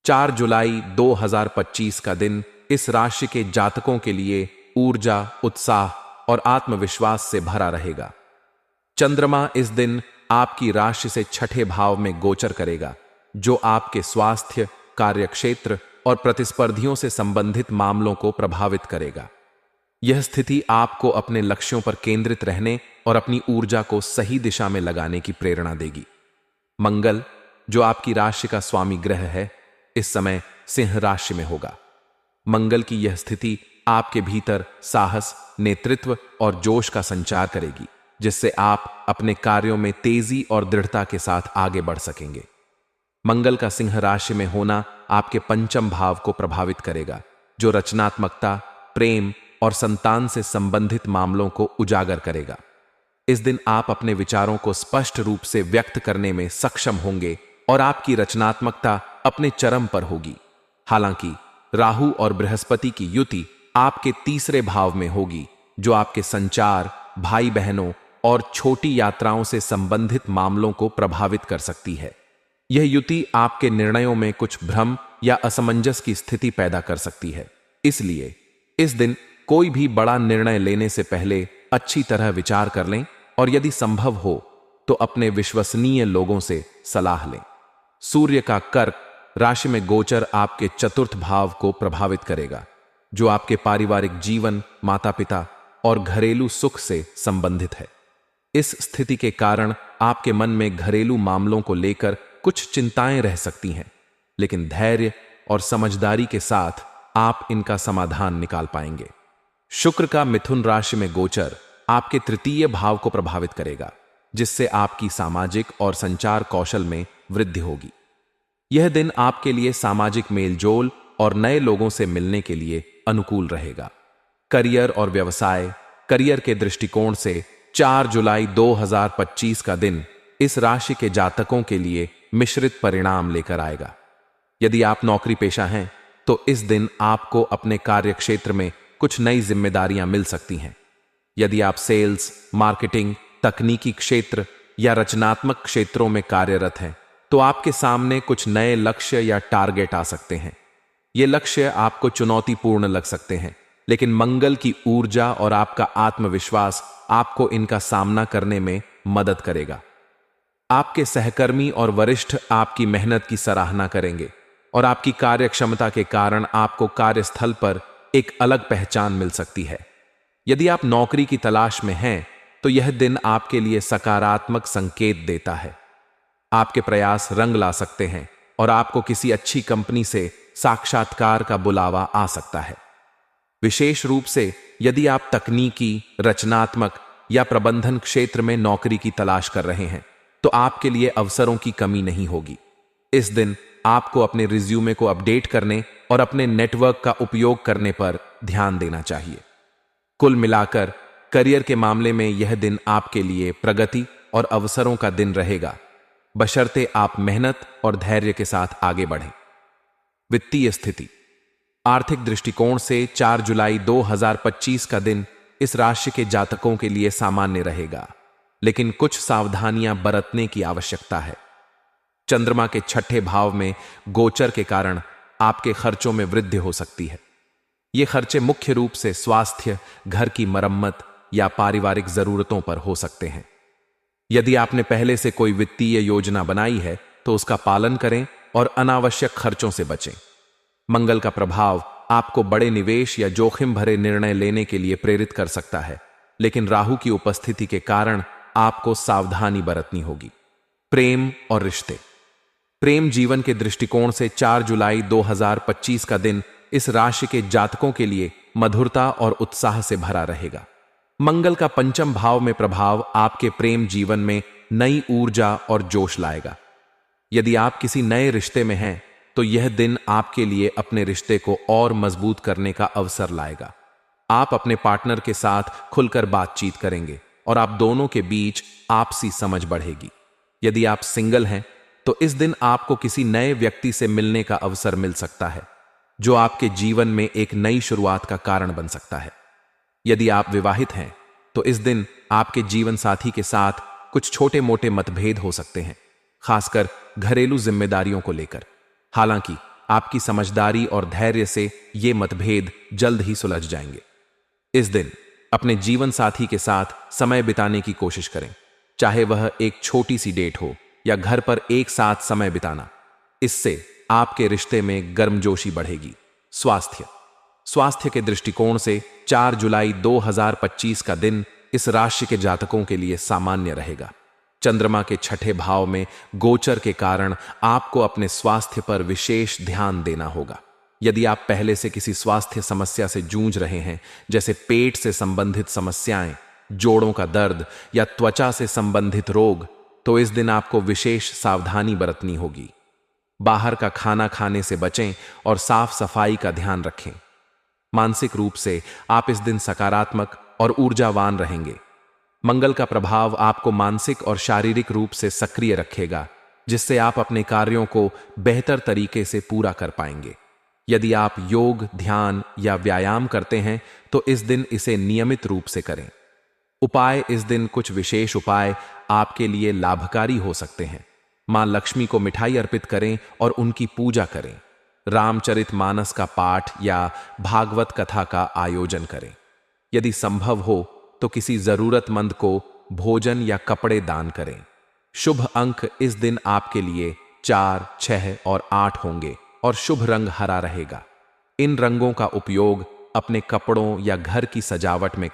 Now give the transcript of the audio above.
4 जुलाई 2025 का दिन इस राशि के जातकों के लिए ऊर्जा, उत्साह और आत्मविश्वास से भरा रहेगा। चंद्रमा इस दिन आपकी राशि से छठे भाव में गोचर करेगा, जो आपके स्वास्थ्य, कार्यक्षेत्र और प्रतिस्पर्धियों से संबंधित मामलों को प्रभावित करेगा। यह स्थिति आपको अपने लक्ष्यों पर केंद्रित रहने और अपनी ऊर्जा को सही दिशा में लगाने की प्रेरणा देगी। मंगल, जो आपकी राशि का स्वामी ग्रह है, इस समय सिंह राशि में होगा। मंगल की यह स्थिति आपके भीतर साहस, नेतृत्व और जोश का संचार करेगी, जिससे आप अपने कार्यों में तेजी और दृढ़ता के साथ आगे बढ़ सकेंगे। मंगल का सिंह राशि में होना आपके पंचम भाव को प्रभावित करेगा, जो रचनात्मकता, प्रेम और संतान से संबंधित मामलों को उजागर करेगा। इस दिन आप अपने विचारों को स्पष्ट रूप से व्यक्त करने में सक्षम होंगे और आपकी रचनात्मकता अपने चरम पर होगी। हालांकि राहु और बृहस्पति की युति आपके तीसरे भाव में होगी, जो आपके संचार, भाई बहनों और छोटी यात्राओं से संबंधित मामलों को प्रभावित कर सकती है। यह युति आपके निर्णयों में कुछ भ्रम या असमंजस की स्थिति पैदा कर सकती है। इसलिए इस दिन कोई भी बड़ा निर्णय लेने से पहले अच्छी तरह विचार कर लें और यदि संभव हो तो अपने विश्वसनीय लोगों से सलाह लें। सूर्य का कर्क राशि में गोचर आपके चतुर्थ भाव को प्रभावित करेगा, जो आपके पारिवारिक जीवन, माता पिता और घरेलू सुख से संबंधित है। इस स्थिति के कारण आपके मन में घरेलू मामलों को लेकर कुछ चिंताएं रह सकती हैं, लेकिन धैर्य और समझदारी के साथ आप इनका समाधान निकाल पाएंगे। शुक्र का मिथुन राशि में गोचर आपके तृतीय भाव को प्रभावित करेगा, जिससे आपकी सामाजिक और संचार कौशल में वृद्धि होगी। यह दिन आपके लिए सामाजिक मेलजोल और नए लोगों से मिलने के लिए अनुकूल रहेगा। करियर और व्यवसाय, करियर के दृष्टिकोण से 4 जुलाई 2025 का दिन इस राशि के जातकों के लिए मिश्रित परिणाम लेकर आएगा। यदि आप नौकरी पेशा हैं तो इस दिन आपको अपने कार्यक्षेत्र में कुछ नई जिम्मेदारियां मिल सकती हैं। यदि आप सेल्स, मार्केटिंग, तकनीकी क्षेत्र या रचनात्मक क्षेत्रों में कार्यरत हैं तो आपके सामने कुछ नए लक्ष्य या टारगेट आ सकते हैं। ये लक्ष्य आपको चुनौतीपूर्ण लग सकते हैं, लेकिन मंगल की ऊर्जा और आपका आत्मविश्वास आपको इनका सामना करने में मदद करेगा। आपके सहकर्मी और वरिष्ठ आपकी मेहनत की सराहना करेंगे और आपकी कार्यक्षमता के कारण आपको कार्यस्थल पर एक अलग पहचान मिल सकती है। यदि आप नौकरी की तलाश में हैं तो यह दिन आपके लिए सकारात्मक संकेत देता है। आपके प्रयास रंग ला सकते हैं और आपको किसी अच्छी कंपनी से साक्षात्कार का बुलावा आ सकता है। विशेष रूप से यदि आप तकनीकी, रचनात्मक या प्रबंधन क्षेत्र में नौकरी की तलाश कर रहे हैं तो आपके लिए अवसरों की कमी नहीं होगी। इस दिन आपको अपने रिज्यूमे को अपडेट करने और अपने नेटवर्क का उपयोग करने पर ध्यान देना चाहिए। कुल मिलाकर करियर के मामले में यह दिन आपके लिए प्रगति और अवसरों का दिन रहेगा, बशर्ते आप मेहनत और धैर्य के साथ आगे बढ़ें। वित्तीय स्थिति, आर्थिक दृष्टिकोण से 4 जुलाई 2025 का दिन इस राशि के जातकों के लिए सामान्य रहेगा, लेकिन कुछ सावधानियां बरतने की आवश्यकता है। चंद्रमा के छठे भाव में गोचर के कारण आपके खर्चों में वृद्धि हो सकती है। ये खर्चे मुख्य रूप से स्वास्थ्य, घर की मरम्मत या पारिवारिक जरूरतों पर हो सकते हैं। यदि आपने पहले से कोई वित्तीय योजना बनाई है तो उसका पालन करें और अनावश्यक खर्चों से बचें। मंगल का प्रभाव आपको बड़े निवेश या जोखिम भरे निर्णय लेने के लिए प्रेरित कर सकता है, लेकिन राहु की उपस्थिति के कारण आपको सावधानी बरतनी होगी। प्रेम और रिश्ते, प्रेम जीवन के दृष्टिकोण से 4 जुलाई 2025 का दिन इस राशि के जातकों के लिए मधुरता और उत्साह से भरा रहेगा। मंगल का पंचम भाव में प्रभाव आपके प्रेम जीवन में नई ऊर्जा और जोश लाएगा। यदि आप किसी नए रिश्ते में हैं तो यह दिन आपके लिए अपने रिश्ते को और मजबूत करने का अवसर लाएगा। आप अपने पार्टनर के साथ खुलकर बातचीत करेंगे और आप दोनों के बीच आपसी समझ बढ़ेगी। यदि आप सिंगल हैं तो इस दिन आपको किसी नए व्यक्ति से मिलने का अवसर मिल सकता है, जो आपके जीवन में एक नई शुरुआत का कारण बन सकता है। यदि आप विवाहित हैं तो इस दिन आपके जीवन साथी के साथ कुछ छोटे मोटे मतभेद हो सकते हैं, खासकर घरेलू जिम्मेदारियों को लेकर। हालांकि आपकी समझदारी और धैर्य से ये मतभेद जल्द ही सुलझ जाएंगे। इस दिन अपने जीवन साथी के साथ समय बिताने की कोशिश करें, चाहे वह एक छोटी सी डेट हो या घर पर एक साथ समय बिताना। इससे आपके रिश्ते में गर्मजोशी बढ़ेगी। स्वास्थ्य के दृष्टिकोण से 4 जुलाई 2025 का दिन इस राशि के जातकों के लिए सामान्य रहेगा। चंद्रमा के छठे भाव में गोचर के कारण आपको अपने स्वास्थ्य पर विशेष ध्यान देना होगा। यदि आप पहले से किसी स्वास्थ्य समस्या से जूझ रहे हैं, जैसे पेट से संबंधित समस्याएं, जोड़ों का दर्द या त्वचा से संबंधित रोग, तो इस दिन आपको विशेष सावधानी बरतनी होगी। बाहर का खाना खाने से बचें और साफ सफाई का ध्यान रखें। मानसिक रूप से आप इस दिन सकारात्मक और ऊर्जावान रहेंगे। मंगल का प्रभाव आपको मानसिक और शारीरिक रूप से सक्रिय रखेगा, जिससे आप अपने कार्यों को बेहतर तरीके से पूरा कर पाएंगे। यदि आप योग, ध्यान या व्यायाम करते हैं तो इस दिन इसे नियमित रूप से करें। उपाय: इस दिन कुछ विशेष उपाय आपके लिए लाभकारी हो सकते हैं। मां लक्ष्मी को मिठाई अर्पित करें और उनकी पूजा करें। रामचरितमानस का पाठ या भागवत कथा का आयोजन करें। यदि संभव हो तो किसी जरूरतमंद को भोजन या कपड़े दान करें। शुभ अंक इस दिन आपके लिए 4, 6 और 8 होंगे और शुभ रंग हरा रहेगा। इन रंगों का उपयोग अपने कपड़ों या घर की सजावट में